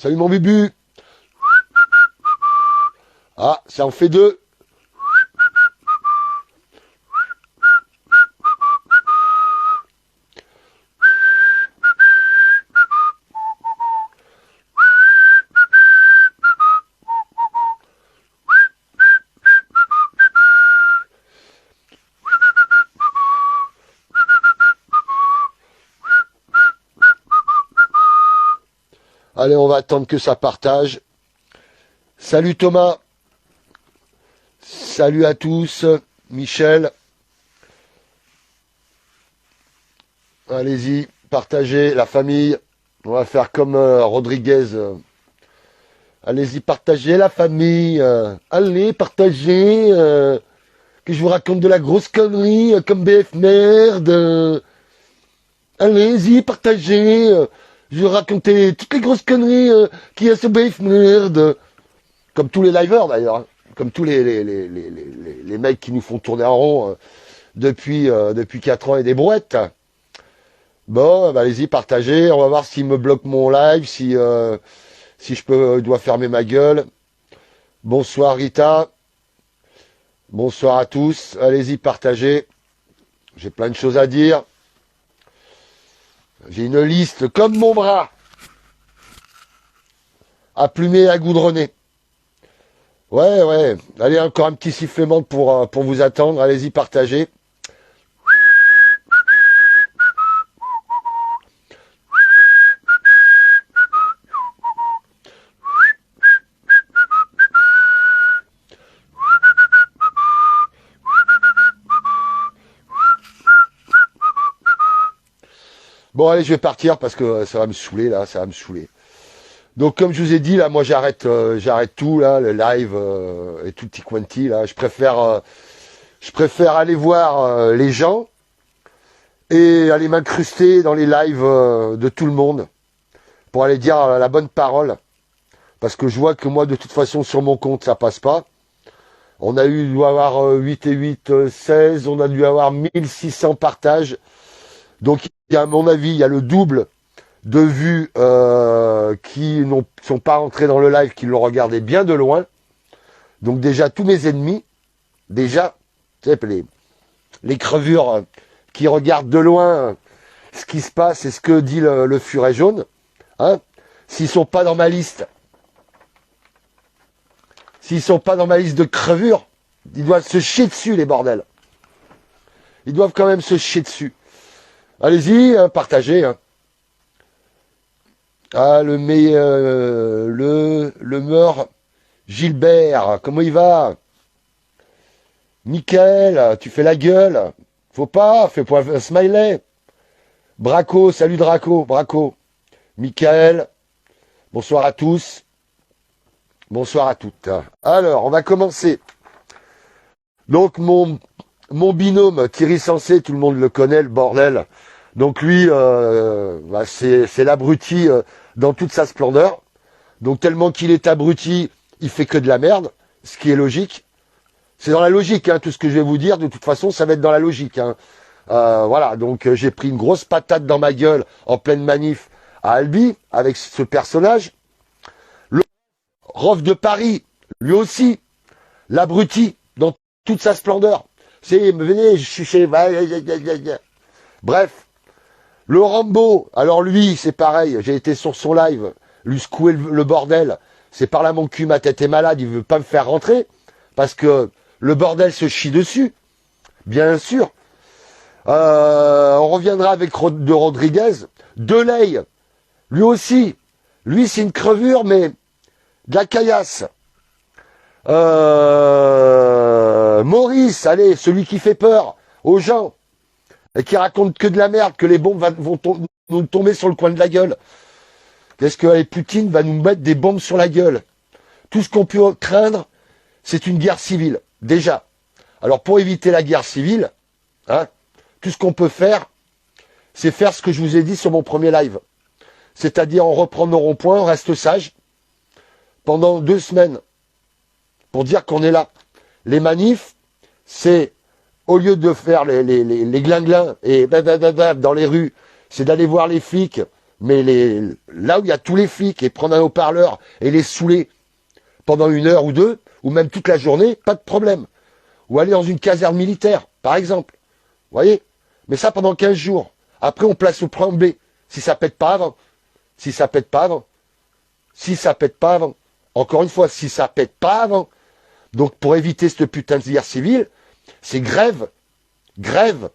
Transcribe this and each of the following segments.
Salut mon bubu. Ah, ça en fait deux. Allez, on va attendre que ça partage. Salut Thomas. Salut à tous. Michel. Allez-y, partagez la famille. On va faire comme Rodriguez. Allez-y, partagez la famille. Allez, partagez. Que je vous raconte de la grosse connerie comme BF merde. Allez-y, partagez. Je vais raconter toutes les grosses conneries qu'il y a sur BF merde. Comme tous les liveurs d'ailleurs. Hein. Comme tous les mecs qui nous font tourner en rond depuis 4 ans et des brouettes. Bon, bah, allez-y, partagez. On va voir s'il me bloque mon live, si je dois fermer ma gueule. Bonsoir Rita. Bonsoir à tous. Allez-y, partagez. J'ai plein de choses à dire. J'ai une liste comme mon bras. À plumer et à goudronner. Ouais. Allez, encore un petit sifflement pour vous attendre. Allez-y, partagez. Bon, allez, je vais partir parce que ça va me saouler, là, ça va me saouler. Donc, comme je vous ai dit, là, moi, j'arrête tout, là, le live et tout petit quanti, là. Je préfère aller voir les gens et aller m'incruster dans les lives de tout le monde pour aller dire la bonne parole. Parce que je vois que moi, de toute façon, sur mon compte, ça passe pas. On doit avoir 8 et 8, 16, on a dû avoir 1600 partages. Donc, à mon avis, il y a le double de vues qui ne sont pas rentrés dans le live, qui l'ont regardé bien de loin. Donc déjà, tous mes ennemis, déjà, les crevures qui regardent de loin ce qui se passe et ce que dit le furet jaune, hein, s'ils sont pas dans ma liste de crevures, ils doivent se chier dessus, les bordels. Ils doivent quand même se chier dessus. Allez-y, hein, partagez. Hein. Ah, le meur Gilbert, comment il va? Michael, tu fais la gueule. Faut pas, fais pas un smiley. Braco, salut Draco, Braco. Michael, bonsoir à tous. Bonsoir à toutes. Alors, on va commencer. Donc, mon binôme, Thierry Sensé, tout le monde le connaît, le bordel. Donc lui, c'est l'abruti dans toute sa splendeur. Donc tellement qu'il est abruti, il fait que de la merde, ce qui est logique. C'est dans la logique, hein, tout ce que je vais vous dire. De toute façon, ça va être dans la logique. Hein. Voilà, donc j'ai pris une grosse patate dans ma gueule en pleine manif à Albi avec ce personnage. Le Rof de Paris, lui aussi, l'abruti dans toute sa splendeur. Venez, je suis Bref. Le Rambo, alors lui, c'est pareil, j'ai été sur son live, lui secouer le bordel. C'est par là mon cul, ma tête est malade, il veut pas me faire rentrer, parce que le bordel se chie dessus, bien sûr. On reviendra avec de Rodriguez. Delay, lui aussi, lui c'est une crevure, mais de la caillasse. Maurice, allez, celui qui fait peur aux gens. Et qui raconte que de la merde, que les bombes vont nous tomber sur le coin de la gueule. Qu'est-ce que Poutine va nous mettre des bombes sur la gueule? Tout ce qu'on peut craindre, c'est une guerre civile, déjà. Alors pour éviter la guerre civile, hein, tout ce qu'on peut faire, c'est faire ce que je vous ai dit sur mon premier live. C'est-à-dire on reprend nos ronds-points, on reste sage, pendant 2 semaines, pour dire qu'on est là. Les manifs, c'est... Au lieu de faire les glinglins et dans les rues, c'est d'aller voir les flics, Mais là où il y a tous les flics, et prendre un haut-parleur et les saouler pendant 1 heure ou 2, ou même toute la journée, pas de problème. Ou aller dans une caserne militaire, par exemple. Vous voyez? Mais ça pendant 15 jours. Après, on place au plan B. Si ça pète pas avant. Si ça pète pas avant. Si ça pète pas avant. Encore une fois, si ça pète pas avant. Donc, pour éviter cette putain de guerre civile, c'est grève. Grève.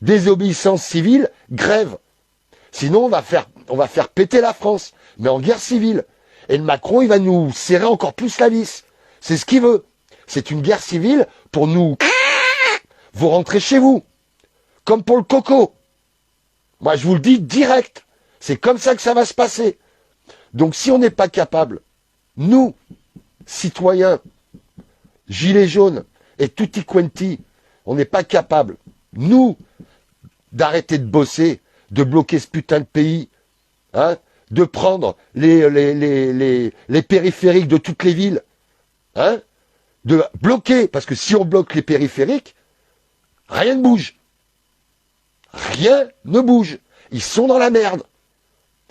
Désobéissance civile, grève. Sinon, on va faire péter la France. Mais en guerre civile. Et le Macron, il va nous serrer encore plus la vis. C'est ce qu'il veut. C'est une guerre civile pour nous... Vous rentrez chez vous. Comme pour le coco. Moi, je vous le dis direct. C'est comme ça que ça va se passer. Donc, si on n'est pas capable, nous, citoyens, gilets jaunes et tutti quanti, on n'est pas capable, nous, d'arrêter de bosser, de bloquer ce putain de pays, hein, de prendre les périphériques de toutes les villes, hein, de bloquer, parce que si on bloque les périphériques, rien ne bouge. Rien ne bouge. Ils sont dans la merde.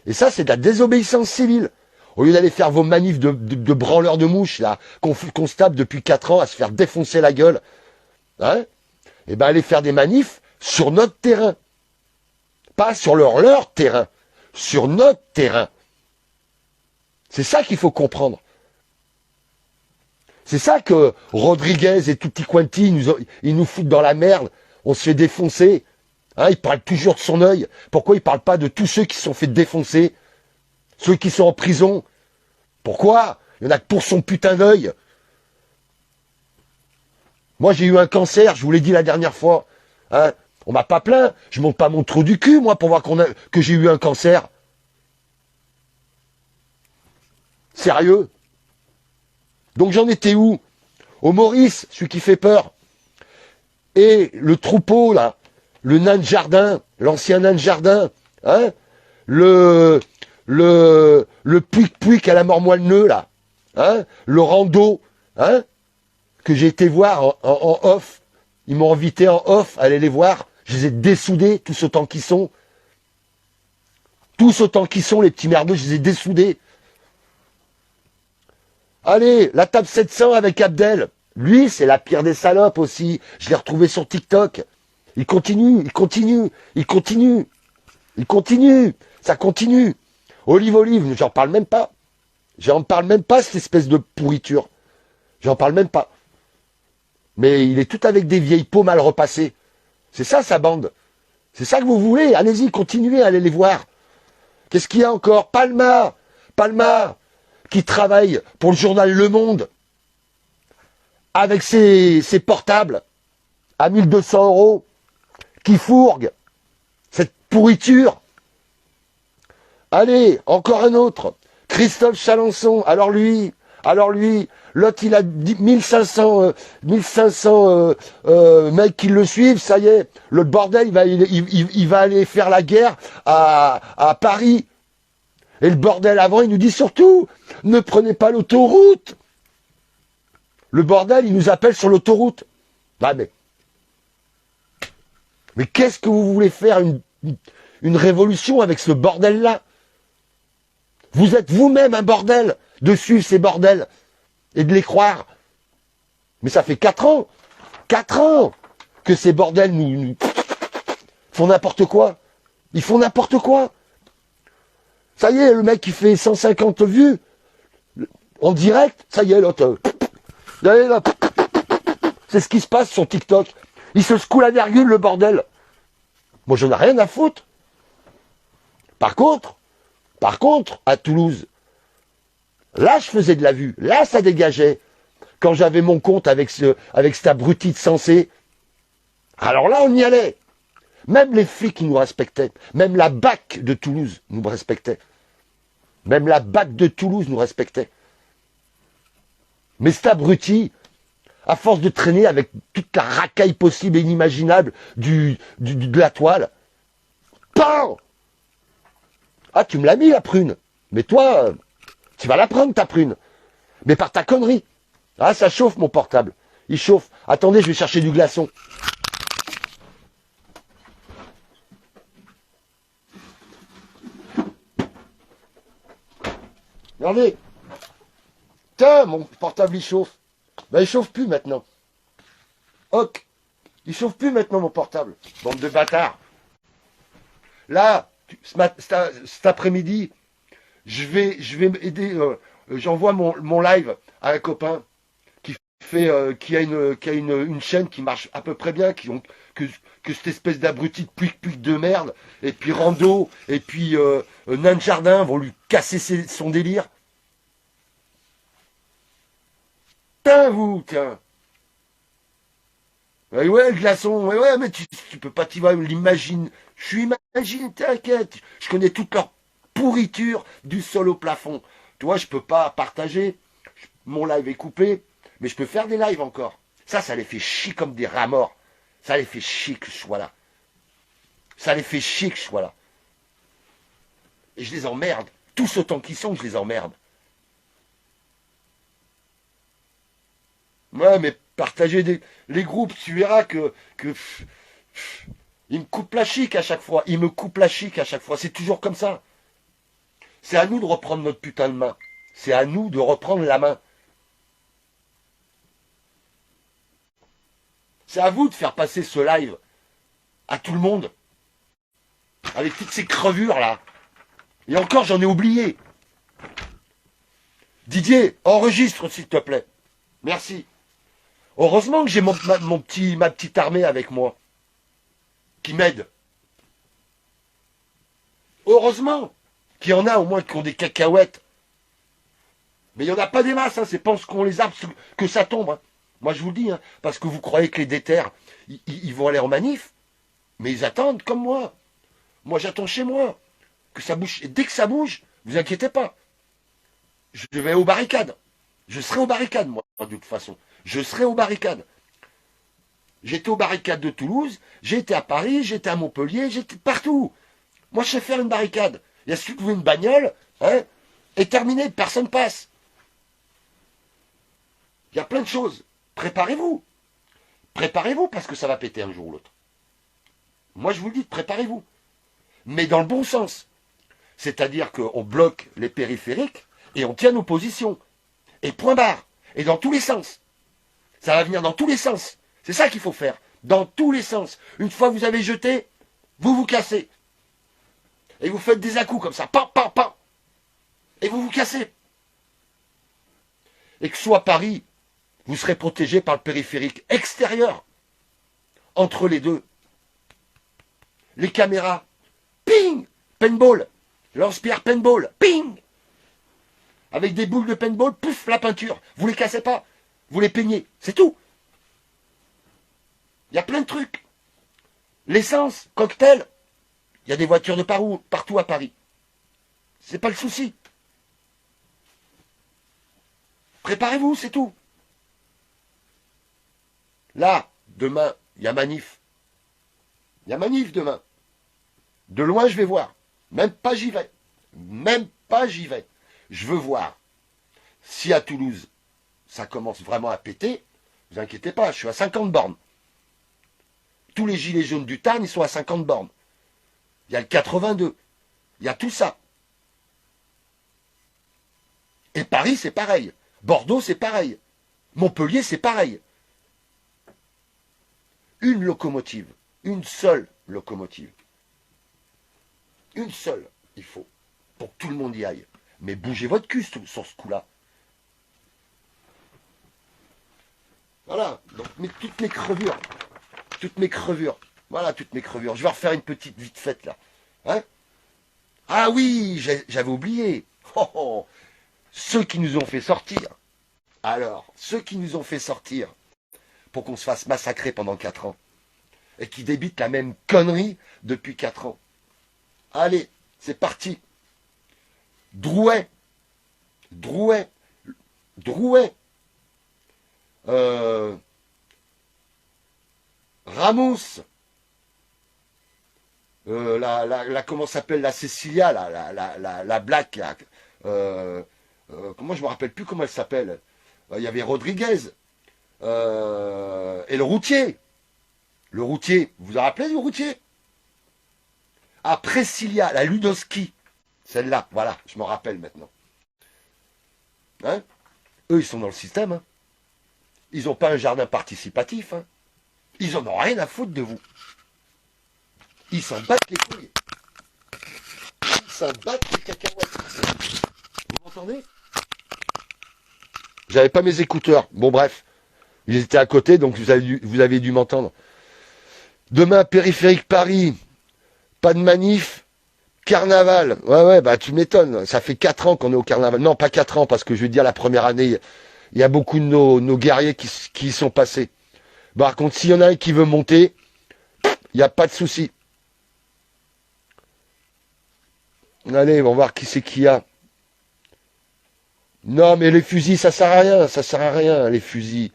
Et ça, c'est de la désobéissance civile. Au lieu d'aller faire vos manifs de branleurs de mouches, là, qu'on se tape depuis 4 ans à se faire défoncer la gueule, hein, et ben allez faire des manifs sur notre terrain. Pas sur leur terrain. Sur notre terrain. C'est ça qu'il faut comprendre. C'est ça que Rodriguez et tutti quanti, ils nous foutent dans la merde. On se fait défoncer. Hein, il parle toujours de son œil. Pourquoi il parle pas de tous ceux qui se sont fait défoncer? Ceux qui sont en prison? Pourquoi? Il y en a que pour son putain d'œil. Moi, j'ai eu un cancer, je vous l'ai dit la dernière fois. Hein, on m'a pas plaint. Je monte pas mon trou du cul, moi, pour voir que j'ai eu un cancer. Sérieux? Donc j'en étais où? Au Maurice, celui qui fait peur. Et le troupeau, là, le nain de jardin, l'ancien nain de jardin, hein, le pouic-pouic à la mort-moelle-neu, là, hein, le rando, hein, que j'ai été voir en off. Ils m'ont invité en off, allez les voir. Je les ai dessoudés, tous autant qu'ils sont. Tous autant qu'ils sont, les petits merdeux, je les ai dessoudés. Allez, la table 700 avec Abdel. Lui, c'est la pire des salopes aussi. Je l'ai retrouvé sur TikTok. Il continue. Ça continue. Olive, j'en parle même pas. J'en parle même pas, cette espèce de pourriture. J'en parle même pas. Mais il est tout avec des vieilles peaux mal repassées. C'est ça, sa bande. C'est ça que vous voulez. Allez-y, continuez, allez les voir. Qu'est-ce qu'il y a encore? Palma, qui travaille pour le journal Le Monde, avec ses portables, à 1200 €, qui fourgue cette pourriture. Allez, encore un autre. Christophe Chalençon. Alors lui, l'autre il a 1500 mecs qui le suivent, ça y est. Le bordel, il va aller faire la guerre à Paris. Et le bordel avant, il nous dit surtout, ne prenez pas l'autoroute. Le bordel, il nous appelle sur l'autoroute. Ah mais qu'est-ce que vous voulez faire une révolution avec ce bordel-là? Vous êtes vous-même un bordel de suivre ces bordels et de les croire. Mais ça fait 4 ans que ces bordels nous font n'importe quoi. Ils font n'importe quoi. Ça y est, le mec qui fait 150 vues en direct, ça y est, l'autre. C'est ce qui se passe sur TikTok. Il se secoue la virgule, le bordel. Moi, j'en ai rien à foutre. Par contre, à Toulouse, là, je faisais de la vue. Là, ça dégageait. Quand j'avais mon compte avec cet abruti de Sensé. Alors là, on y allait. Même les flics nous respectaient. Même la BAC de Toulouse nous respectait. Même la BAC de Toulouse nous respectait. Mais cet abruti, à force de traîner avec toute la racaille possible et inimaginable de la toile, PAM! Ah, tu me l'as mis, la prune. Mais toi, tu vas la prendre, ta prune. Mais par ta connerie. Ah, ça chauffe, mon portable. Il chauffe. Attendez, je vais chercher du glaçon. Regardez. Tiens, mon portable, il chauffe. Ben, il chauffe plus maintenant. Hoc. Il chauffe plus maintenant, mon portable. Bande de bâtards. Là, cet après-midi, je vais m'aider. J'envoie mon live à un copain qui a une chaîne qui marche à peu près bien, que cette espèce d'abruti de puic de merde, et puis Rando, et puis Nain de Jardin vont lui casser son délire. Tiens, vous, tiens. Ouais, le glaçon, ouais, mais tu peux pas t'y voir, l'imagine. Je imagine, t'inquiète. Je connais toute leur pourriture du sol au plafond. Tu vois, je peux pas partager. Mon live est coupé, mais je peux faire des lives encore. Ça les fait chier comme des rats morts. Ça les fait chier que je sois là. Ça les fait chier que je sois là. Et je les emmerde. Tous autant qu'ils sont, je les emmerde. Ouais, mais partager les groupes, tu verras que ils me coupent la chic à chaque fois. Ils me coupent la chic à chaque fois. C'est toujours comme ça. C'est à nous de reprendre notre putain de main. C'est à nous de reprendre la main. C'est à vous de faire passer ce live à tout le monde. Avec toutes ces crevures là. Et encore, j'en ai oublié. Didier, enregistre s'il te plaît. Merci. Heureusement que j'ai ma petite armée avec moi. Qui m'aide. Heureusement qu'il y en a au moins qui ont des cacahuètes. Mais il n'y en a pas des masses, hein, c'est pense qu'on les arbres que ça tombe. Hein. Moi je vous le dis, hein, parce que vous croyez que les déterres, ils vont aller en manif, mais ils attendent comme moi. Moi j'attends chez moi. Que ça bouge. Et dès que ça bouge, vous inquiétez pas. Je vais aux barricades. Je serai aux barricades, moi, de toute façon. Je serai aux barricades. J'étais aux barricades de Toulouse, j'ai été à Paris, j'étais à Montpellier, j'étais partout. Moi, je sais faire une barricade. Il y a celui qui veut une bagnole, hein, et terminé, personne passe. Il y a plein de choses. Préparez-vous. Préparez-vous parce que ça va péter un jour ou l'autre. Moi, je vous le dis, préparez-vous. Mais dans le bon sens. C'est-à-dire qu'on bloque les périphériques et on tient nos positions. Et point barre. Et dans tous les sens. Ça va venir dans tous les sens. C'est ça qu'il faut faire. Dans tous les sens. Une fois que vous avez jeté, vous vous cassez. Et vous faites des à-coups comme ça. Pam, pam, pam. Et vous vous cassez. Et que soit Paris, vous serez protégé par le périphérique extérieur. Entre les deux. Les caméras. Ping. Paintball. Lance-pierre paintball. Ping. Avec des boules de paintball, pouf, la peinture. Vous les cassez pas. Vous les peignez. C'est tout. Il y a plein de trucs. L'essence, cocktail. Il y a des voitures de partout à Paris. C'est pas le souci. Préparez-vous, c'est tout. Là, demain, il y a manif. Il y a manif demain. De loin, je vais voir. Même pas j'y vais. Même pas j'y vais. Je veux voir. Si à Toulouse, ça commence vraiment à péter, vous inquiétez pas, je suis à 50 bornes. Tous les gilets jaunes du Tarn, ils sont à 50 bornes. Il y a le 82. Il y a tout ça. Et Paris, c'est pareil. Bordeaux, c'est pareil. Montpellier, c'est pareil. Une locomotive. Une seule locomotive. Une seule, il faut. Pour que tout le monde y aille. Mais bougez votre cul sur ce coup-là. Voilà. Donc, toutes mes crevures. Toutes mes crevures. Voilà, toutes mes crevures. Je vais refaire une petite vite faite, là. Hein? Ah oui, j'avais oublié. Oh, oh. Ceux qui nous ont fait sortir. Alors, ceux qui nous ont fait sortir pour qu'on se fasse massacrer pendant 4 ans. Et qui débitent la même connerie depuis 4 ans. Allez, c'est parti. Drouet. Ramos. Comment s'appelle la Cécilia, la Black, là. Comment je me rappelle plus comment elle s'appelle. Il y avait Rodriguez. Et le routier. Le routier, vous vous en rappelez du routier? Ah, Priscilla, la Ludowski. Celle-là, voilà, je m'en rappelle maintenant. Hein? Eux, ils sont dans le système. Hein. Ils n'ont pas un jardin participatif. Hein. Ils en ont rien à foutre de vous. Ils s'en battent les couilles. Ils s'en battent les cacahuètes. Vous m'entendez? J'avais pas mes écouteurs. Bon, bref. Ils étaient à côté, donc vous avez dû m'entendre. Demain, périphérique Paris. Pas de manif. Carnaval. Ouais, bah tu m'étonnes. Ça fait 4 ans qu'on est au carnaval. Non, pas 4 ans, parce que je veux dire, la première année, il y a beaucoup de nos guerriers qui y sont passés. Par contre, s'il y en a un qui veut monter, il n'y a pas de souci. Allez, on va voir qui c'est qu'il y a. Non, mais les fusils, ça sert à rien. Ça sert à rien, les fusils.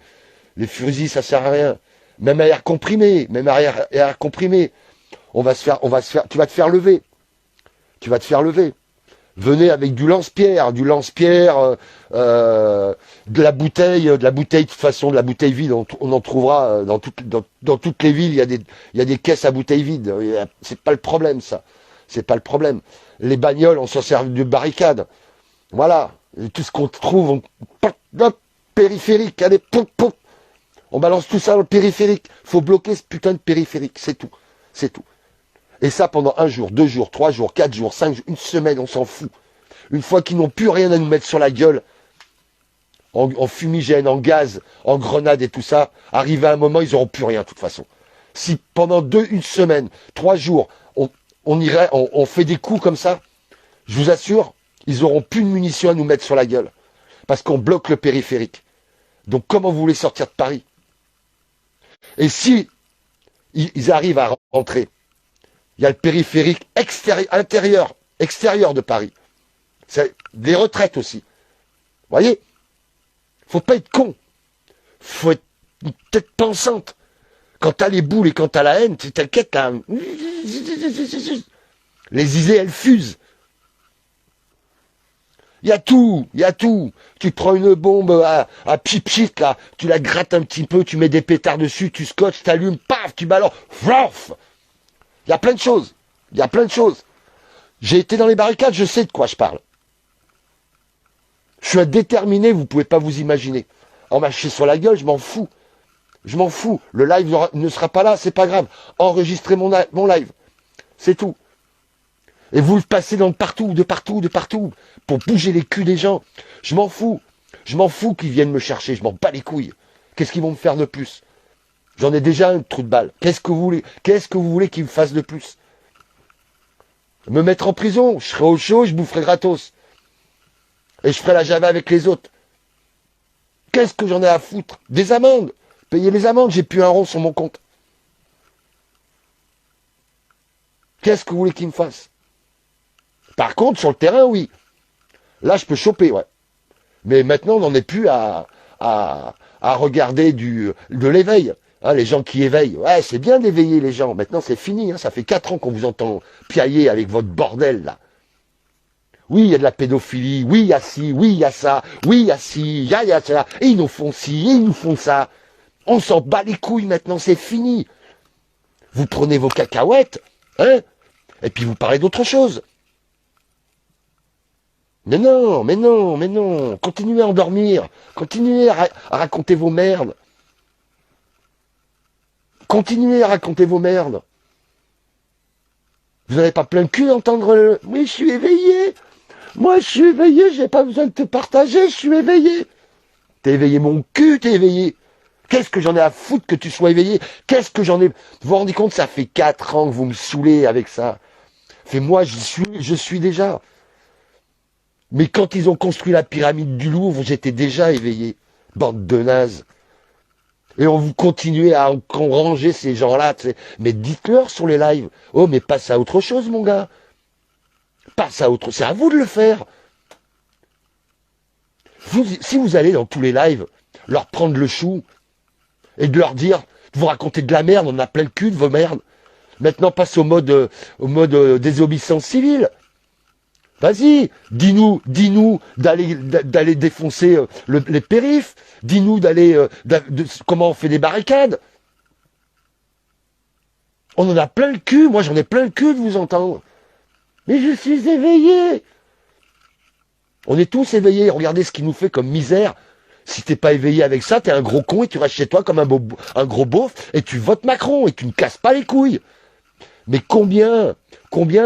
Les fusils, ça sert à rien. Même à air comprimé. Même à air comprimé. On va se faire, tu vas te faire lever. Tu vas te faire lever. Venez avec du lance-pierre, de la bouteille, de toute façon, de la bouteille vide, on en trouvera dans toutes les villes, il y a des caisses à bouteilles vides. C'est pas le problème, ça. C'est pas le problème. Les bagnoles, on s'en sert de barricades. Voilà. Et tout ce qu'on trouve, périphérique, allez, on balance tout ça dans le périphérique. Faut bloquer ce putain de périphérique, c'est tout. C'est tout. Et ça pendant 1 jour, 2 jours, 3 jours, 4 jours, 5 jours, une semaine, on s'en fout. Une fois qu'ils n'ont plus rien à nous mettre sur la gueule, en fumigène, en gaz, en grenade et tout ça, arrivé à un moment, ils n'auront plus rien de toute façon. Si pendant une semaine, 3 jours, on fait des coups comme ça, je vous assure, ils n'auront plus de munitions à nous mettre sur la gueule. Parce qu'on bloque le périphérique. Donc comment vous voulez sortir de Paris? Et si ils arrivent à rentrer, il y a le périphérique extérieur de Paris. C'est des retraites aussi. Vous voyez? Faut pas être con. Faut être une tête pensante. Quand t'as les boules et quand t'as la haine, t'inquiète, les idées, elles fusent. Il y a tout. Tu prends une bombe à pipit, là, tu la grattes un petit peu, tu mets des pétards dessus, tu scotches, t'allumes, paf, tu balances, flof. Il y a plein de choses. J'ai été dans les barricades, je sais de quoi je parle. Je suis déterminé, vous pouvez pas vous imaginer. En mâcher sur la gueule, je m'en fous. Le live ne sera pas là, c'est pas grave. Enregistrez mon live. C'est tout. Et vous le passez de partout, pour bouger les culs des gens. Je m'en fous. Qu'ils viennent me chercher, je m'en bats les couilles. Qu'est-ce qu'ils vont me faire de plus? J'en ai déjà un trou de balle. Qu'est-ce que vous voulez qu'ils me fassent de plus? Me mettre en prison, je serai au chaud, je boufferai gratos. Et je ferai la java avec les autres. Qu'est-ce que j'en ai à foutre? Des amendes. Payer les amendes, j'ai plus un rond sur mon compte. Qu'est-ce que vous voulez qu'ils me fassent? Par contre, sur le terrain, oui. Là, je peux choper, ouais. Mais maintenant, on n'en est plus à regarder de l'éveil. Hein, les gens qui éveillent. Ouais, c'est bien d'éveiller les gens. Maintenant, c'est fini. Hein, ça fait 4 ans qu'on vous entend piailler avec votre bordel, là. Oui, il y a de la pédophilie. Oui, il y a ci. Oui, il y a ça. Oui, il y a ci. Il y a ça. Et ils nous font ci. Et ils nous font ça. On s'en bat les couilles maintenant. C'est fini. Vous prenez vos cacahuètes. Hein, et puis vous parlez d'autre chose. Mais non. Continuez à endormir. Continuez à raconter vos merdes. Continuez à raconter vos merdes. Vous n'avez pas plein le cul d'entendre le... Oui, je suis éveillé. Moi, je suis éveillé. J'ai pas besoin de te partager. Je suis éveillé. T'es éveillé mon cul, t'es éveillé. Qu'est-ce que j'en ai à foutre que tu sois éveillé? Qu'est-ce que j'en ai... Vous vous rendez compte, ça fait 4 ans que vous me saoulez avec ça. Moi, je suis déjà. Mais quand ils ont construit la pyramide du Louvre, j'étais déjà éveillé. Bande de nazes. Et on vous continuez à ranger ces gens-là. Mais dites-leur sur les lives. Oh, mais passe à autre chose, mon gars. Passe à autre chose. C'est à vous de le faire. Si vous allez dans tous les lives, leur prendre le chou et de leur dire, vous racontez de la merde, on a plein le cul de vos merdes. Maintenant, passe au mode désobéissance civile. Vas-y, dis-nous d'aller défoncer les périphes. Dis-nous comment on fait des barricades. On en a plein le cul. Moi, j'en ai plein le cul de vous entendre. Mais je suis éveillé. On est tous éveillés. Regardez ce qu'il nous fait comme misère. Si t'es pas éveillé avec ça, t'es un gros con et tu restes chez toi comme un gros beauf et tu votes Macron et tu ne casses pas les couilles. Mais combien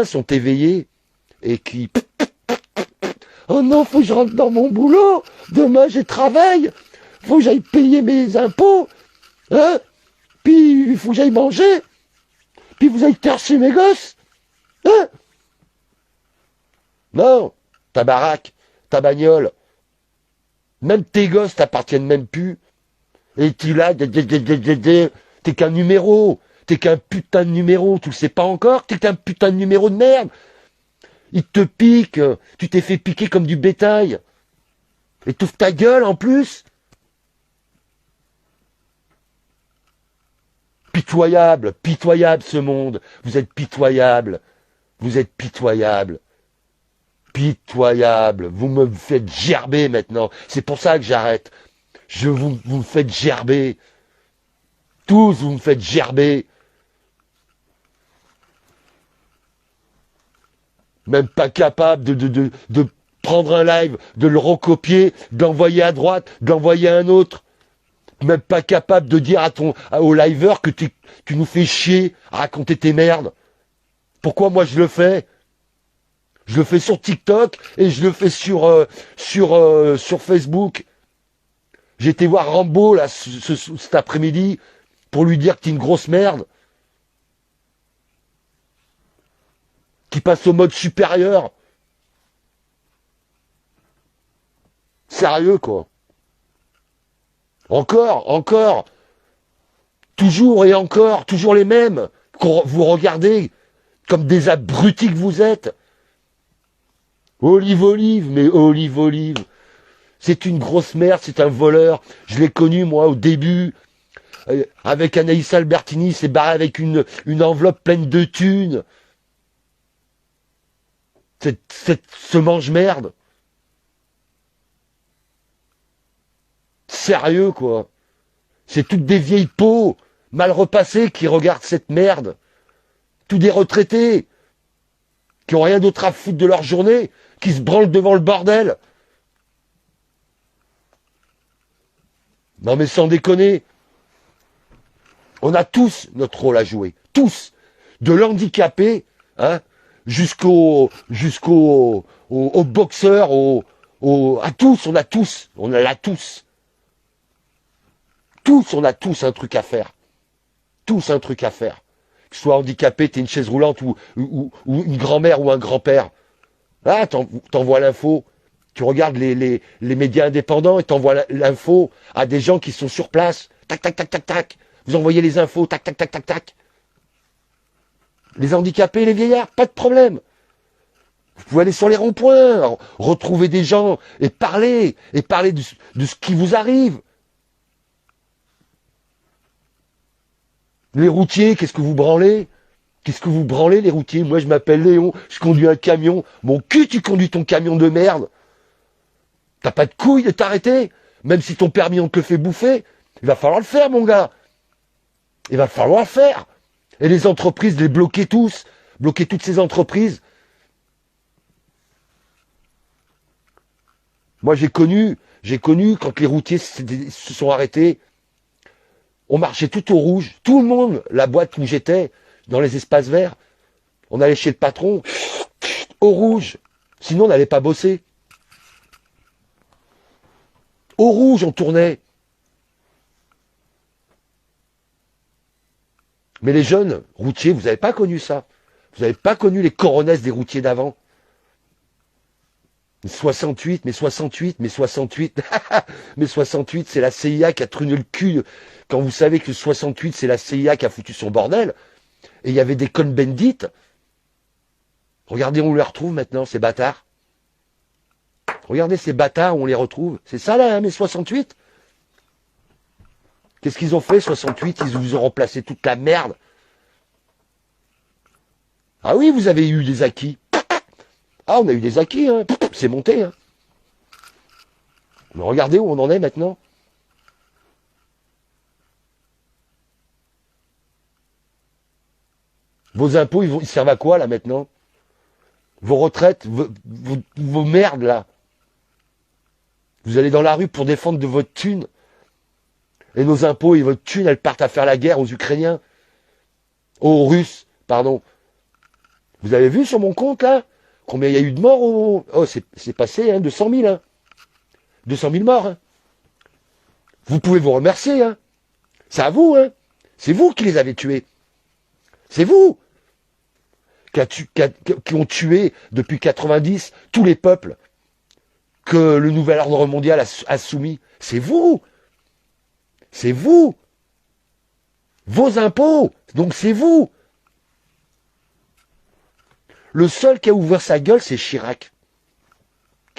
sont éveillés et qui... Oh non, faut que je rentre dans mon boulot. Demain, j'ai travail. Faut que j'aille payer mes impôts. Hein? Puis, il faut que j'aille manger. Puis, vous allez chercher mes gosses. Hein? Non, ta baraque, ta bagnole, même tes gosses t'appartiennent même plus. Et tu là, t'es qu'un numéro. T'es qu'un putain de numéro. Tu le sais pas encore? T'es qu'un putain de numéro de merde. Il te pique. Tu t'es fait piquer comme du bétail. Et t'ouvres ta gueule en plus. Pitoyable, pitoyable ce monde. Vous êtes pitoyable. Vous êtes pitoyable. Pitoyable. Vous me faites gerber maintenant. C'est pour ça que j'arrête. Vous me faites gerber. Tous, vous me faites gerber. Même pas capable de prendre un live, de le recopier, de l'envoyer à droite, de l'envoyer à un autre. Même pas capable de dire au liver que tu nous fais chier à raconter tes merdes. Pourquoi moi je le fais? Je le fais sur TikTok et je le fais sur Facebook. J'ai été voir Rambo là cet après-midi pour lui dire que t'es une grosse merde. Qui passe au mode supérieur. Sérieux, quoi. Encore. Toujours et encore, toujours les mêmes. Vous regardez comme des abrutis que vous êtes. Olive, mais Olive. C'est une grosse merde, c'est un voleur. Je l'ai connu, moi, au début. Avec Anaïs Albertini, il s'est barré avec une enveloppe pleine de thunes. Ce mange-merde. Sérieux, quoi. C'est toutes des vieilles peaux mal repassées qui regardent cette merde. Tous des retraités qui ont rien d'autre à foutre de leur journée, qui se branlent devant le bordel. Non mais sans déconner. On a tous notre rôle à jouer. Tous. De l'handicapé, hein, jusqu'au boxeur, à tous, on a tous. On l'a tous. Tous, on a tous un truc à faire. Tous un truc à faire. Que tu sois handicapé, t'es une chaise roulante ou une grand-mère ou un grand-père. Ah, t'envoies l'info. Tu regardes les médias indépendants et t'envoies l'info à des gens qui sont sur place. Tac, tac, tac, tac, tac. Vous envoyez les infos. Tac, tac, tac, tac, tac. Les handicapés, les vieillards, pas de problème. Vous pouvez aller sur les ronds-points, retrouver des gens et parler de ce qui vous arrive. Les routiers, qu'est-ce que vous branlez? Qu'est-ce que vous branlez, les routiers? Moi, je m'appelle Léon, je conduis un camion. Mon cul, tu conduis ton camion de merde. T'as pas de couilles de t'arrêter? Même si ton permis, on te le fait bouffer, il va falloir le faire, mon gars. Il va falloir le faire. Et les entreprises, les bloquer tous. Bloquer toutes ces entreprises. Moi, j'ai connu quand les routiers se sont arrêtés. On marchait tout au rouge. Tout le monde, la boîte où j'étais, dans les espaces verts, on allait chez le patron, au rouge. Sinon, on n'allait pas bosser. Au rouge, on tournait. Mais les jeunes routiers, vous n'avez pas connu ça. Vous n'avez pas connu les coronesses des routiers d'avant. 68, mais 68, mais 68, mais 68, c'est la CIA qui a truné le cul. Quand vous savez que 68, c'est la CIA qui a foutu son bordel, et il y avait des Cohn-Bendit. Regardez où on les retrouve maintenant, ces bâtards. Regardez ces bâtards où on les retrouve. C'est ça là, hein, mais 68. Qu'est-ce qu'ils ont fait, 68? Ils vous ont remplacé toute la merde. Ah oui, vous avez eu des acquis. Ah, on a eu des acquis, hein. C'est monté, hein. Mais regardez où on en est maintenant. Vos impôts, ils servent à quoi, là, maintenant? Vos retraites, vos merdes, là. Vous allez dans la rue pour défendre de votre thune. Et nos impôts et votre thune, elles partent à faire la guerre aux Ukrainiens. Aux Russes, pardon. Vous avez vu sur mon compte, là, combien il y a eu de morts Oh, c'est passé, hein, 200 000, hein. 200 000 morts, hein. Vous pouvez vous remercier, hein. C'est à vous, hein. C'est vous qui les avez tués. C'est vous qui ont tué depuis 90 tous les peuples que le nouvel ordre mondial a soumis. C'est vous. C'est vous. Vos impôts. Donc c'est vous. Le seul qui a ouvert sa gueule, c'est Chirac.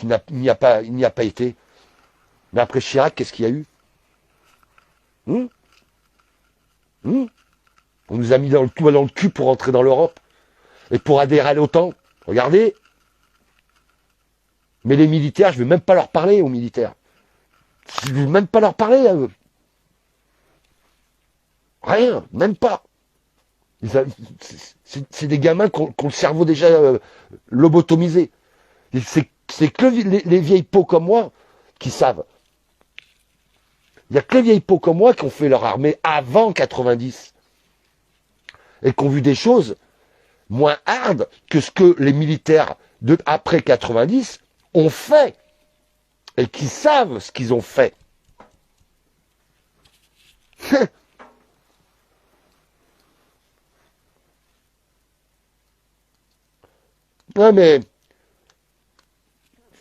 Il n'y a pas été. Mais après Chirac, qu'est-ce qu'il y a eu? On nous a mis dans le cul pour entrer dans l'Europe. Et pour adhérer à l'OTAN. Regardez. Mais les militaires, je ne vais même pas leur parler aux militaires. Je ne vais même pas leur parler à eux. Rien, même pas. C'est des gamins qui ont le cerveau déjà lobotomisé. C'est que les vieilles peaux comme moi qui savent. Il n'y a que les vieilles peaux comme moi qui ont fait leur armée avant 90. Et qui ont vu des choses moins hard que ce que les militaires après 90 ont fait. Et qui savent ce qu'ils ont fait. Ouais, mais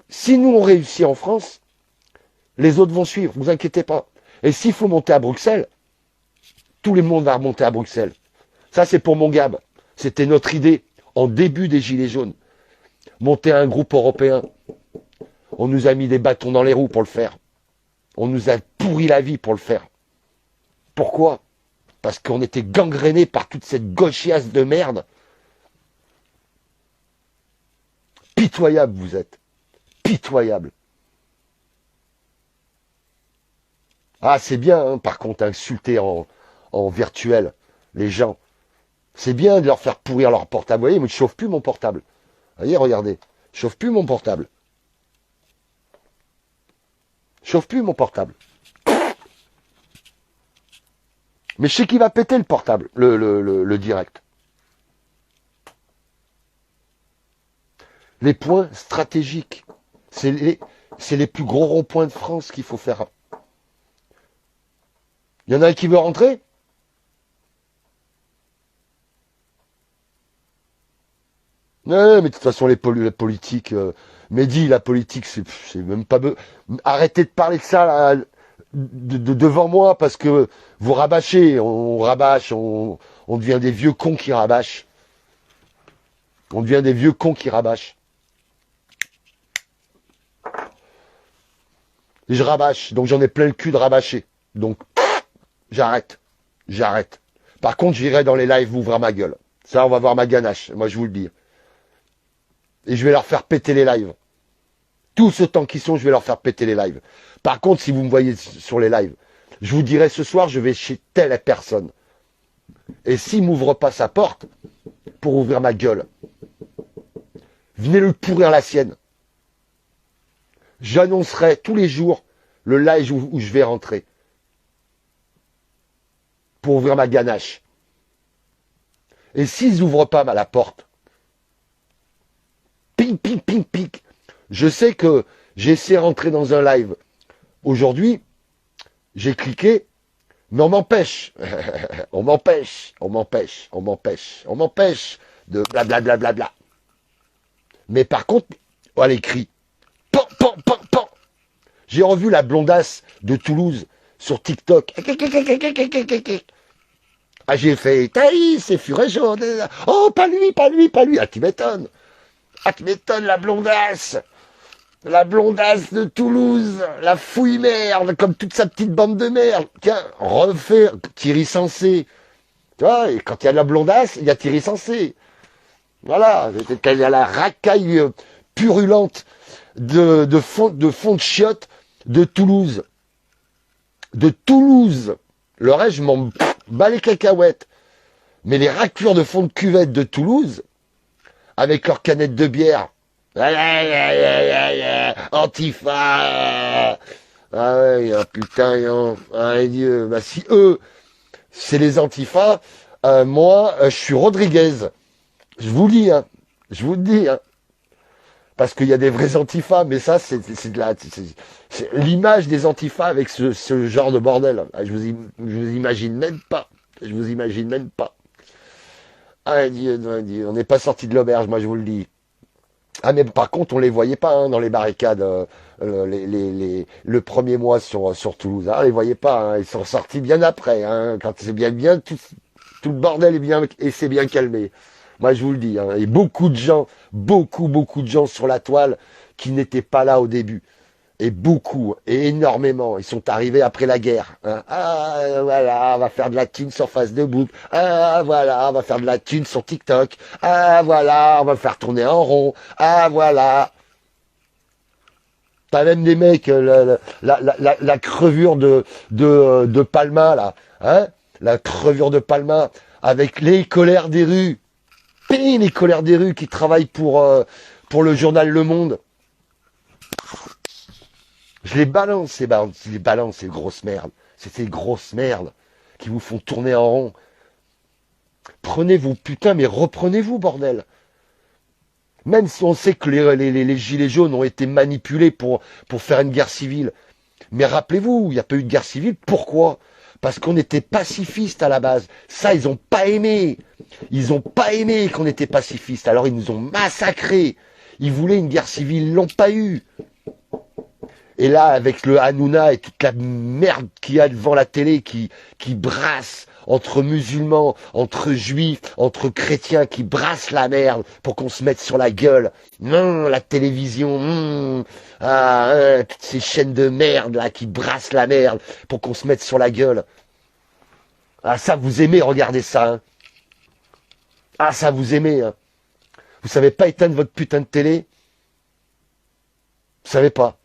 si nous on réussit en France, les autres vont suivre, vous inquiétez pas. Et s'il faut monter à Bruxelles, tout le monde va remonter à Bruxelles. Ça, c'est pour mon Gab. C'était notre idée en début des Gilets jaunes. Monter un groupe européen. On nous a mis des bâtons dans les roues pour le faire. On nous a pourri la vie pour le faire. Pourquoi? Parce qu'on était gangrénés par toute cette gauchiasse de merde. Pitoyable vous êtes. Pitoyable. Ah, c'est bien, hein, par contre, insulter en virtuel les gens. C'est bien de leur faire pourrir leur portable. Vous voyez, moi, je ne chauffe plus mon portable. Vous voyez, regardez. Je ne chauffe plus mon portable. Je chauffe plus mon portable. Mais je sais qu'il va péter le portable, le direct. Les points stratégiques. C'est les plus gros ronds-points de France qu'il faut faire. Il y en a un qui veut rentrer? Ouais, mais de toute façon, les politiques, Mehdi, la politique, c'est même pas... Arrêtez de parler de ça là, devant moi, parce que vous rabâchez, on rabâche, on devient des vieux cons qui rabâchent. On devient des vieux cons qui rabâchent. Et je rabâche, donc j'en ai plein le cul de rabâcher. Donc, j'arrête. J'arrête. Par contre, j'irai dans les lives ouvrir ma gueule. Ça, on va voir ma ganache, moi je vous le dis. Et je vais leur faire péter les lives. Tout ce temps qu'ils sont, je vais leur faire péter les lives. Par contre, si vous me voyez sur les lives, je vous dirai ce soir, je vais chez telle personne. Et s'il m'ouvre pas sa porte, pour ouvrir ma gueule, venez le pourrir la sienne. J'annoncerai tous les jours le live où je vais rentrer. Pour ouvrir ma ganache. Et s'ils n'ouvrent pas la porte, ping, ping, ping, ping. Je sais que j'ai essayé de rentrer dans un live. Aujourd'hui, j'ai cliqué, mais on m'empêche. On m'empêche de blablabla. Mais par contre, à l'écrit, pan, pan, pan, pan. J'ai revu la blondasse de Toulouse sur TikTok. Ah, j'ai fait, Thaïs, c'est furet jaune. Oh, pas lui, pas lui, pas lui. Ah, tu m'étonnes. Ah, tu m'étonnes, la blondasse. La blondasse de Toulouse. La fouille merde, comme toute sa petite bande de merde. Tiens, refais Thierry Sensé. Tu vois, et quand il y a de la blondasse, il y a Thierry Sensé. Voilà. Il y a la racaille purulente de fond de chiottes de Toulouse. De Toulouse. Le reste, je m'en bats les cacahuètes. Mais les raclures de fond de cuvette de Toulouse, avec leurs canettes de bière Antifa. Ah ouais, putain, ah, Dieu. Bah si eux, c'est les Antifa, moi, je suis Rodriguez. Je vous le dis, hein. Je vous le dis, hein. Parce qu'il y a des vrais Antifa, mais ça, c'est de la, c'est l'image des Antifa avec ce genre de bordel. Ah, je vous imagine même pas. Je vous imagine même pas. Ah Dieu, Dieu, on n'est pas sorti de l'auberge, moi je vous le dis. Ah mais par contre, on les voyait pas hein, dans les barricades le premier mois sur Toulouse. Hein, on les voyait pas. Hein, ils sont sortis bien après. Hein, quand c'est bien tout le bordel est bien et c'est bien calmé. Moi je vous le dis. Hein, et beaucoup de gens, beaucoup de gens sur la toile qui n'étaient pas là au début. Et beaucoup, et énormément. Ils sont arrivés après la guerre. Hein. Ah, voilà, on va faire de la thune sur Facebook. Ah, voilà, on va faire de la thune sur TikTok. Ah, voilà, on va faire tourner en rond. Ah, voilà. T'as même des mecs, la crevure de Palma, là. Hein, la crevure de Palma, avec les colères des rues. Les colères des rues qui travaillent pour le journal Le Monde. Je les balance, ces grosses merdes. C'est ces grosses merdes qui vous font tourner en rond. Prenez vous, putain, mais reprenez-vous, bordel. Même si on sait que les gilets jaunes ont été manipulés pour faire une guerre civile. Mais rappelez-vous, il n'y a pas eu de guerre civile. Pourquoi? Parce qu'on était pacifistes à la base. Ça, ils n'ont pas aimé. Ils n'ont pas aimé qu'on était pacifistes. Alors ils nous ont massacrés. Ils voulaient une guerre civile, ils l'ont pas eu. Et là, avec le Hanouna et toute la merde qu'il y a devant la télé qui brasse entre musulmans, entre juifs, entre chrétiens, qui brasse la merde pour qu'on se mette sur la gueule. Non, la télévision, toutes ces chaînes de merde là qui brassent la merde pour qu'on se mette sur la gueule. Ah ça, vous aimez regarder ça. Hein. Ah ça, vous aimez. Hein. Vous savez pas éteindre votre putain de télé? Vous savez pas.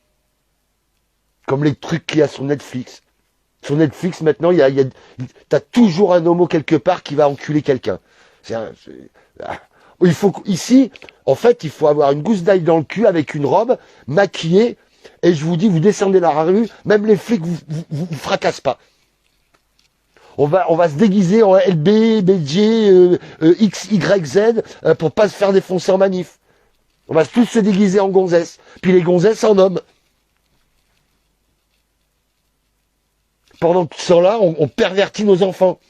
Comme les trucs qu'il y a sur Netflix. Sur Netflix, maintenant, t'as toujours un homo quelque part qui va enculer quelqu'un. Ici, en fait, il faut avoir une gousse d'ail dans le cul avec une robe, maquillée, et je vous dis, vous descendez dans la rue, même les flics vous fracassent pas. On va se déguiser en LB, BG, X, Y, Z, pour pas se faire défoncer en manif. On va tous se déguiser en gonzesse. Puis les gonzesses en hommes. Pendant tout ce temps-là, on pervertit nos enfants.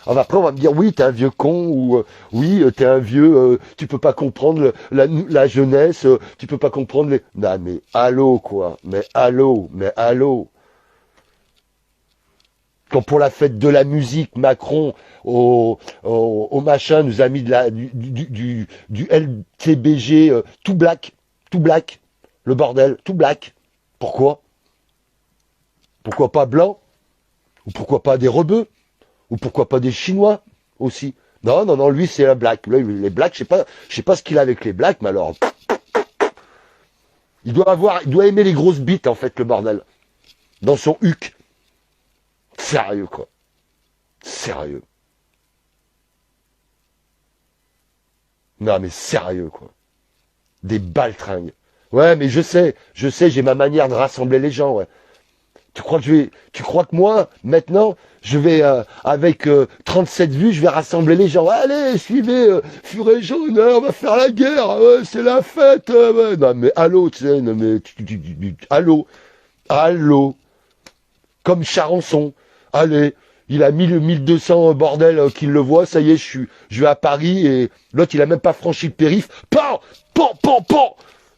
Alors après, on va me dire, oui, t'es un vieux con, ou oui, t'es un vieux, tu peux pas comprendre la jeunesse, tu peux pas comprendre les... Non, mais allô, quoi. Mais allô. Quand pour la fête de la musique, Macron, au machin, nous a mis du LTBG tout black, le bordel, tout black. Pourquoi? Pourquoi pas blanc? Ou pourquoi pas des rebeux? Ou pourquoi pas des Chinois aussi? Non, lui c'est la black. Les blacks, je sais pas ce qu'il a avec les blacks, mais alors... Il doit aimer les grosses bites, en fait, le bordel. Dans son huc. Sérieux, quoi. Sérieux. Non, mais sérieux, quoi. Des baltringues. Ouais, mais je sais, j'ai ma manière de rassembler les gens, ouais. Tu crois que moi, maintenant, je vais, avec 37 vues, je vais rassembler les gens. Allez, suivez, Furet Jaune, on va faire la guerre, c'est la fête. Ouais. Non, mais allô, tu sais, non, mais allô, comme Charançon. Allez, il a mis le 1200 bordel qu'il le voit, ça y est, je vais à Paris et l'autre, il a même pas franchi le périph'. Pan.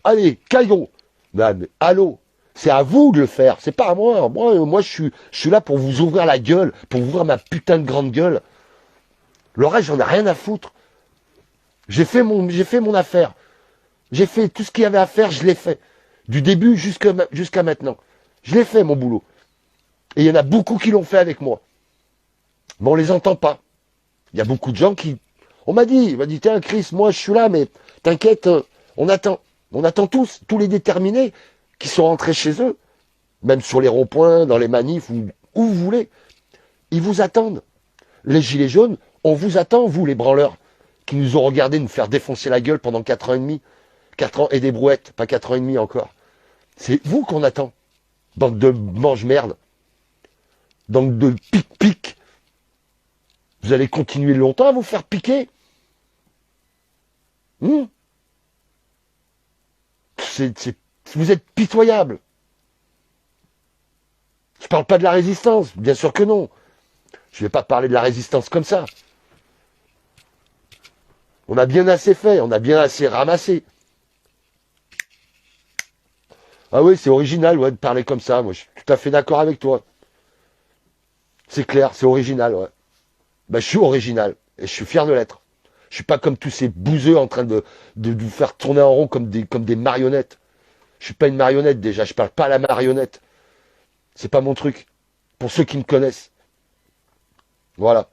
Allez, caillon. Non, mais allô. C'est à vous de le faire, c'est pas à moi. Moi, je suis là pour vous ouvrir la gueule, pour vous ouvrir ma putain de grande gueule. Le reste, j'en ai rien à foutre. J'ai fait mon affaire. J'ai fait tout ce qu'il y avait à faire, je l'ai fait. Du début jusqu'à maintenant. Je l'ai fait, mon boulot. Et il y en a beaucoup qui l'ont fait avec moi. Mais on les entend pas. Il y a beaucoup de gens qui... On m'a dit, tiens Chris, moi je suis là, mais t'inquiète, on attend. On attend tous les déterminés qui sont rentrés chez eux, même sur les ronds-points, dans les manifs, où vous voulez. Ils vous attendent. Les gilets jaunes, on vous attend, vous, les branleurs, qui nous ont regardé nous faire défoncer la gueule pendant 4 ans et demi, 4 ans et des brouettes, pas 4 ans et demi encore. C'est vous qu'on attend. Bande de mange-merde. Donc de pic-pic. Vous allez continuer longtemps à vous faire piquer. Vous êtes pitoyable. Je parle pas de la résistance, bien sûr que non. Je vais pas parler de la résistance comme ça. On a bien assez fait, on a bien assez ramassé. Ah oui, c'est original, ouais, de parler comme ça. Moi, je suis tout à fait d'accord avec toi. C'est clair, c'est original, ouais. Ben, je suis original, et je suis fier de l'être. Je suis pas comme tous ces bouseux en train de vous faire tourner en rond comme des marionnettes. Je suis pas une marionnette déjà, je parle pas à la marionnette. C'est pas mon truc. Pour ceux qui me connaissent. Voilà.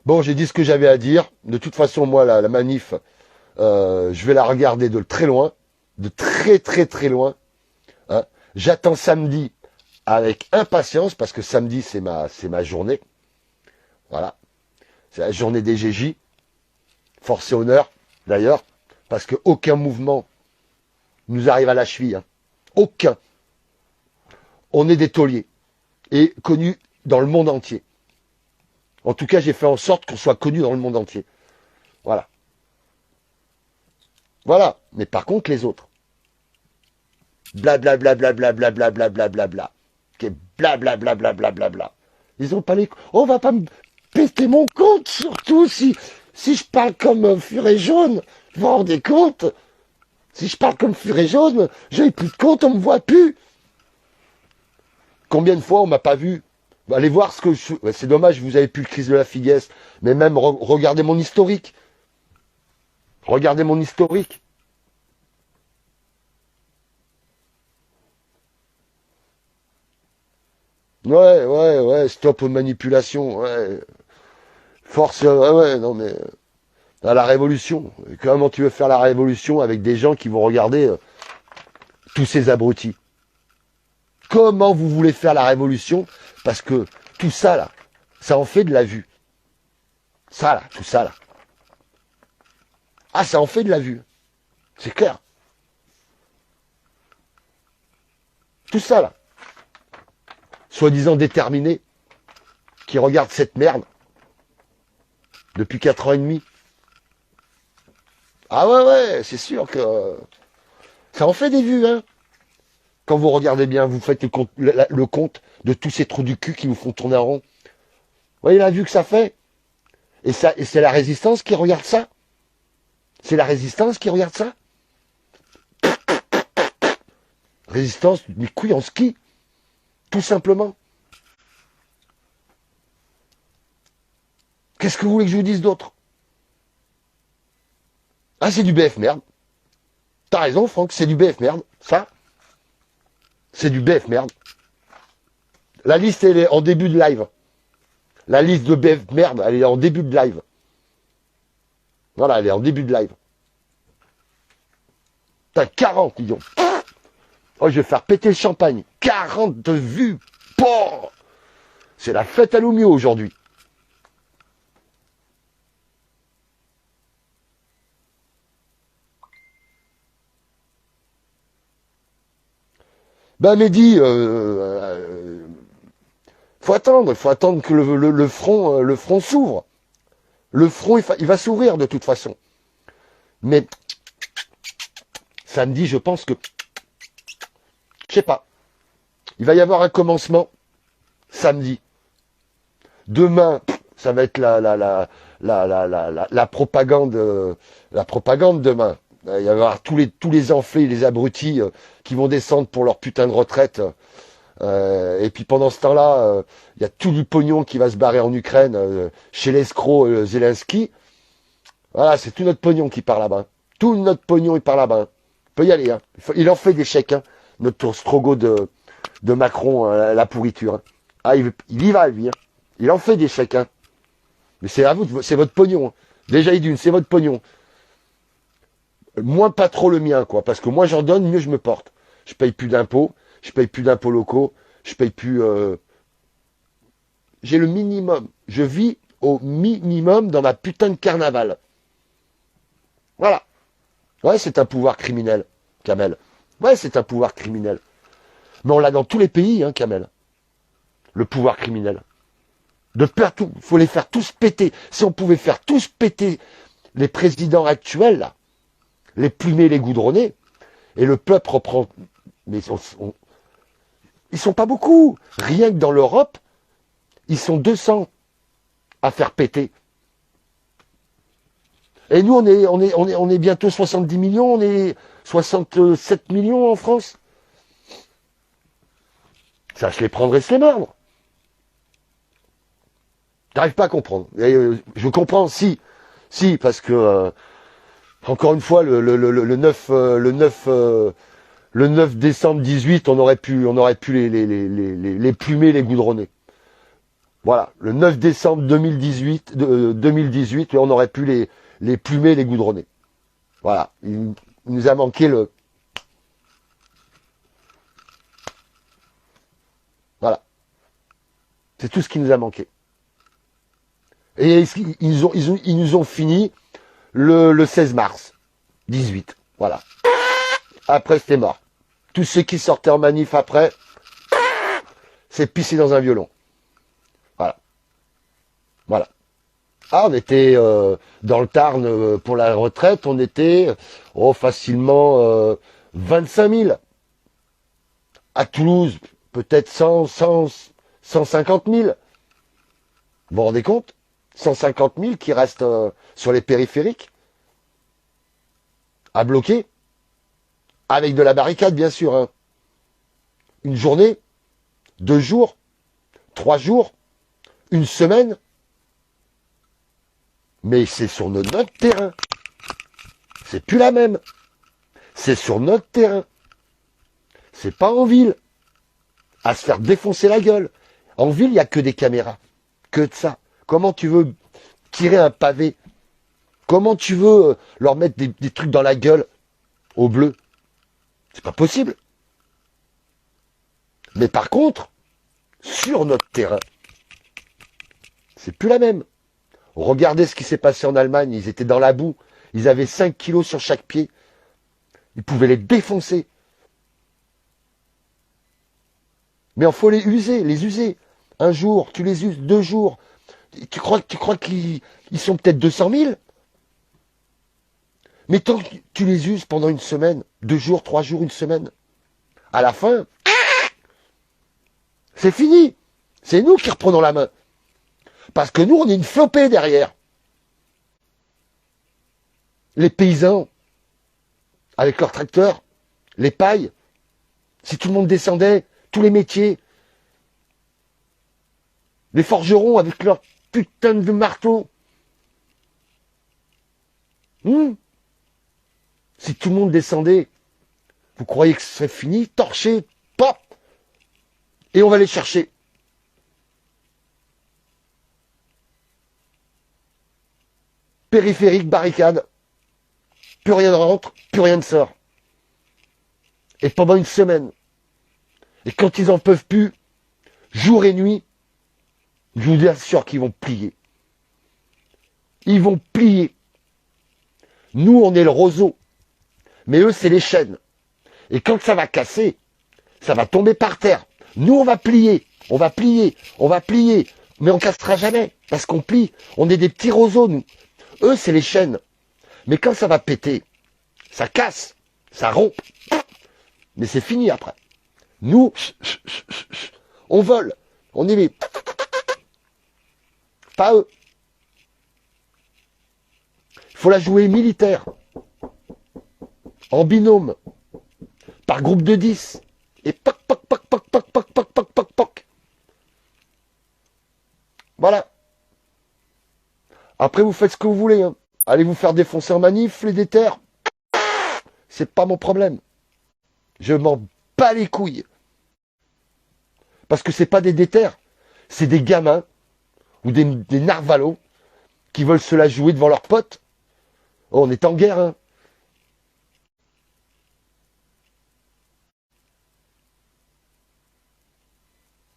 Bon, j'ai dit ce que j'avais à dire. De toute façon, moi, la manif, je vais la regarder de très loin. De très très très loin. Hein. J'attends samedi avec impatience, parce que samedi, c'est ma journée. Voilà. C'est la journée des GJ. Force et honneur, d'ailleurs. Parce qu'aucun mouvement nous arrive à la cheville. Hein. Aucun. On est des tauliers. Et connus dans le monde entier. En tout cas, j'ai fait en sorte qu'on soit connu dans le monde entier. Voilà. Voilà. Mais par contre, les autres. Blablabla, blablabla, blablabla, blablabla. Blablabla, blablabla. Ils ont pas les... On va pas me péter mon compte, surtout si je parle comme Furet Jaune. Vous vous rendez compte? Si je parle comme Furet Jaune, j'ai plus de compte, on me voit plus. Combien de fois on m'a pas vu? Allez voir ce que je... C'est dommage, vous avez plus le crise de la figuesse. Mais même, regardez mon historique. Regardez mon historique. Ouais, stop aux manipulations. Ouais. Force, ouais, non mais... à la révolution. Comment tu veux faire la révolution avec des gens qui vont regarder tous ces abrutis? Comment vous voulez faire la révolution? Parce que tout ça, là, ça en fait de la vue. Ça, là, tout ça, là. Ah, ça en fait de la vue. C'est clair. Tout ça, là. Soi-disant déterminés, qui regardent cette merde depuis 4 ans et demi. Ah ouais, c'est sûr que ça en fait des vues, hein. Quand vous regardez bien, vous faites le compte de tous ces trous du cul qui vous font tourner en rond. Vous voyez la vue que ça fait? Et c'est la résistance qui regarde ça? C'est la résistance qui regarde ça? Résistance, mes couilles en ski. Tout simplement. Qu'est-ce que vous voulez que je vous dise d'autre? Ah, c'est du BF merde. T'as raison, Franck, c'est du BF merde. Ça, c'est du BF merde. La liste, elle est en début de live. La liste de BF merde, elle est en début de live. Voilà, elle est en début de live. T'as 40 millions. Oh, je vais faire péter le champagne. 40 de vues. Bon, c'est la fête à l'Oumio aujourd'hui. Ben Mehdi, faut attendre que le front s'ouvre. Le front, il va s'ouvrir de toute façon. Mais samedi, je pense que, je sais pas, il va y avoir un commencement samedi. Demain, ça va être la propagande demain. Il va y avoir tous les enflés, les abrutis qui vont descendre pour leur putain de retraite. Et puis pendant ce temps-là, il y a tout du pognon qui va se barrer en Ukraine chez l'escroc Zelensky. Voilà, c'est tout notre pognon qui part là-bas. Tout notre pognon, il part là-bas. Il peut y aller. Hein. Il en fait des chèques, hein, notre strogo de Macron, la pourriture. Hein. Ah, il y va, lui. Hein. Il en fait des chèques. Hein. Mais c'est à vous, c'est votre pognon. Hein. Déjà, c'est votre pognon. Moins pas trop le mien, quoi. Parce que moi, j'en donne, mieux je me porte. Je paye plus d'impôts. Je paye plus d'impôts locaux. Je paye plus... J'ai le minimum. Je vis au minimum dans ma putain de carnaval. Voilà. Ouais, c'est un pouvoir criminel, Kamel. Ouais, c'est un pouvoir criminel. Mais on l'a dans tous les pays, hein, Kamel. Le pouvoir criminel. De partout, faut les faire tous péter. Si on pouvait faire tous péter les présidents actuels, là, les plumer, les goudronner, et le peuple reprend. Mais ils sont pas beaucoup. Rien que dans l'Europe, ils sont 200 à faire péter. Et nous, on est bientôt 70 millions, on est 67 millions en France. Ça, je les prendrais se les mordre. J'arrive pas à comprendre. Et, je comprends, si, parce que, encore une fois, le 9 décembre 18, on aurait pu les plumer, les goudronner. Voilà, le 9 décembre 2018, on aurait pu les plumer, les goudronner. Voilà, il nous a manqué le... Voilà, c'est tout ce qui nous a manqué. Et ils nous ont fini le 16 mars 18. Voilà. Après, c'était mort. Tous ceux qui sortaient en manif après, c'est pissé dans un violon. Voilà. Voilà. Ah, on était dans le Tarn pour la retraite, on était facilement 25 000. À Toulouse, peut-être 150 000. Vous vous rendez compte? 150 000 qui restent sur les périphériques, à bloquer, avec de la barricade, bien sûr. Hein. Une journée, 2 jours, 3 jours, une semaine. Mais c'est sur notre terrain. C'est plus la même. C'est sur notre terrain. C'est pas en ville. À se faire défoncer la gueule. En ville, il n'y a que des caméras. Que de ça. Comment tu veux tirer un pavé? Comment tu veux leur mettre des trucs dans la gueule au bleu? C'est pas possible. Mais par contre, sur notre terrain, c'est plus la même. Regardez ce qui s'est passé en Allemagne. Ils étaient dans la boue. Ils avaient 5 kilos sur chaque pied. Ils pouvaient les défoncer. Mais il faut les user. Un jour, tu les uses, 2 jours. Tu crois qu'ils sont peut-être 200 000? Mais tant que tu les uses pendant une semaine, 2 jours, 3 jours, une semaine, à la fin, c'est fini. C'est nous qui reprenons la main. Parce que nous, on est une flopée derrière. Les paysans, avec leurs tracteurs, les pailles, si tout le monde descendait, tous les métiers, les forgerons avec leurs putains de marteaux. Si tout le monde descendait, vous croyez que ce serait fini? Torché, pop, et on va les chercher. Périphérique, barricade, plus rien ne rentre, plus rien ne sort. Et pendant une semaine. Et quand ils en peuvent plus, jour et nuit, je vous assure qu'ils vont plier. Ils vont plier. Nous, on est le roseau. Mais eux, c'est les chaînes. Et quand ça va casser, ça va tomber par terre. Nous, on va plier. On va plier. On va plier. Mais on cassera jamais. Parce qu'on plie. On est des petits roseaux, nous. Eux, c'est les chaînes. Mais quand ça va péter, ça casse. Ça rompt. Mais c'est fini après. Nous, on vole. On est les... Pas eux. Il faut la jouer militaire. En binôme. Par groupe de 10. Et poc, poc, poc, poc, poc, poc, poc, poc, poc, poc. Voilà. Après, vous faites ce que vous voulez. Hein. Allez vous faire défoncer en manif, les déterres. C'est pas mon problème. Je m'en bats les couilles. Parce que c'est pas des déterres. C'est des gamins ou des narvalos qui veulent se la jouer devant leurs potes. Oh, on est en guerre, hein.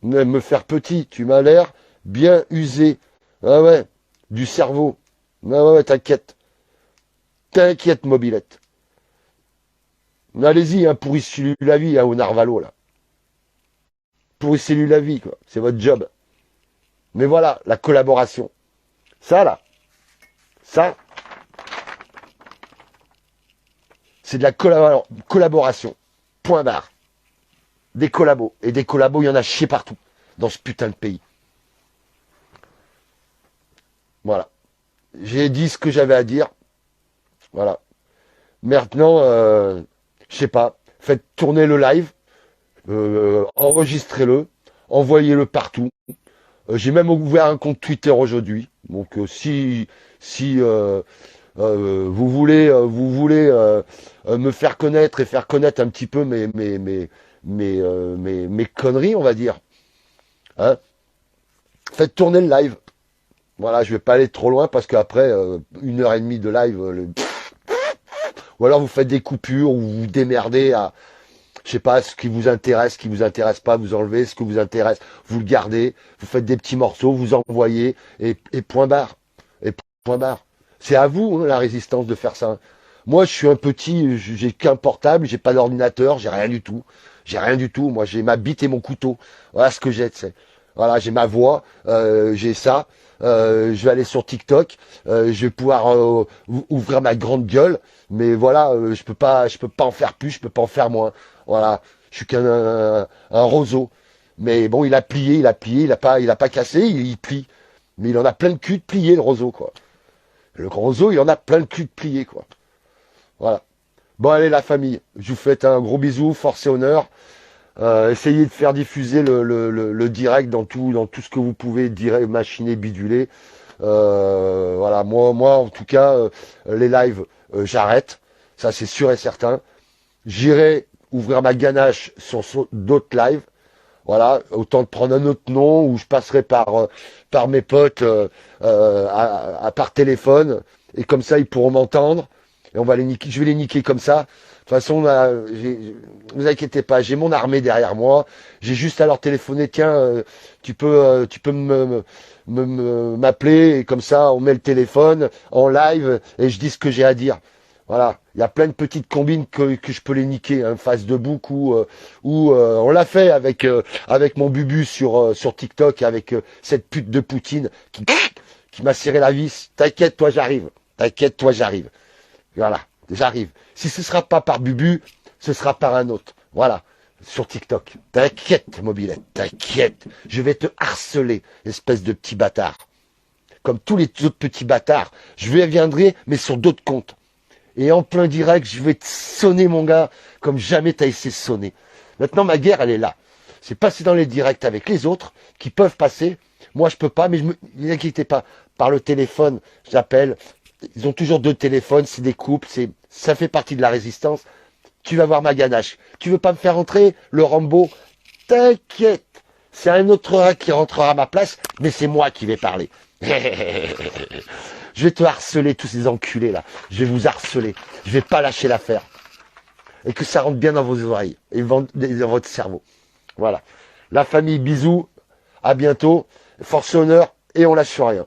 Me faire petit, tu m'as l'air bien usé. Ah ouais, du cerveau. Ah ouais, t'inquiète. T'inquiète, mobilette. Mais allez-y, hein, pourrissez-lui la vie, hein, au Narvalo, là. Pourrissez-lui la vie, quoi. C'est votre job. Mais voilà, la collaboration. Ça, là, ça, c'est de la collaboration. Point barre. Des collabos. Et des collabos, il y en a chier partout. Dans ce putain de pays. Voilà. J'ai dit ce que j'avais à dire. Voilà. Maintenant, je sais pas. Faites tourner le live. Enregistrez-le. Envoyez-le partout. J'ai même ouvert un compte Twitter aujourd'hui. Donc si vous voulez me faire connaître et faire connaître un petit peu mes conneries, on va dire. Hein, faites tourner le live. Voilà, je vais pas aller trop loin parce qu'après 1 heure et demie de live, ou alors vous faites des coupures ou vous vous démerdez à, je sais pas, ce qui vous intéresse pas, vous enlevez, ce qui vous intéresse, vous le gardez, vous faites des petits morceaux, vous envoyez, et point barre. Et point barre. C'est à vous, hein, la résistance de faire ça. Moi, je suis un petit, j'ai qu'un portable, j'ai pas d'ordinateur, j'ai rien du tout. J'ai rien du tout. Moi, j'ai ma bite et mon couteau. Voilà ce que j'ai, tu sais. Voilà, j'ai ma voix, j'ai ça. Je vais aller sur TikTok, je vais pouvoir ouvrir ma grande gueule, mais voilà, je peux pas en faire plus, je peux pas en faire moins. Voilà, je suis qu'un roseau. Mais bon, il a plié, il a pas cassé, il plie. Mais il en a plein le cul de plier le roseau, quoi. Le roseau, il en a plein le cul de plier, quoi. Voilà. Bon, allez, la famille, je vous fais un gros bisou, force et honneur. Essayez de faire diffuser le direct dans tout ce que vous pouvez, machiner, biduler. Voilà, moi, en tout cas, les lives, j'arrête. Ça, c'est sûr et certain. J'irai ouvrir ma ganache sur d'autres lives. Voilà, autant de prendre un autre nom où je passerai par mes potes par téléphone. Et comme ça, ils pourront m'entendre. Et on va les niquer, je vais les niquer comme ça. De toute façon, vous inquiétez pas, j'ai mon armée derrière moi. J'ai juste à leur téléphoner, tiens, tu peux m'appeler, et comme ça, on met le téléphone en live et je dis ce que j'ai à dire. Voilà, il y a plein de petites combines que je peux les niquer, hein, face de bouc ou on l'a fait avec mon bubu sur TikTok, avec cette pute de Poutine qui m'a serré la vis. T'inquiète, toi, j'arrive. T'inquiète, toi, j'arrive. Voilà, j'arrive. Si ce sera pas par Bubu, ce sera par un autre. Voilà, sur TikTok. T'inquiète, mobilette, t'inquiète. Je vais te harceler, espèce de petit bâtard. Comme tous les autres petits bâtards. Viendrai, mais sur d'autres comptes. Et en plein direct, je vais te sonner, mon gars, comme jamais t'as essayé de sonner. Maintenant, ma guerre, elle est là. C'est passer dans les directs avec les autres, qui peuvent passer. Moi, je peux pas, mais ne inquiétez pas. Par le téléphone, j'appelle. Ils ont toujours 2 téléphones, c'est des couples, ça fait partie de la résistance. Tu vas voir ma ganache. Tu veux pas me faire entrer, le Rambo? T'inquiète. C'est un autre rat qui rentrera à ma place, mais c'est moi qui vais parler. Je vais te harceler, tous ces enculés là. Je vais vous harceler. Je vais pas lâcher l'affaire. Et que ça rentre bien dans vos oreilles et dans votre cerveau. Voilà. La famille, bisous. À bientôt. Force et honneur. Et on lâche rien.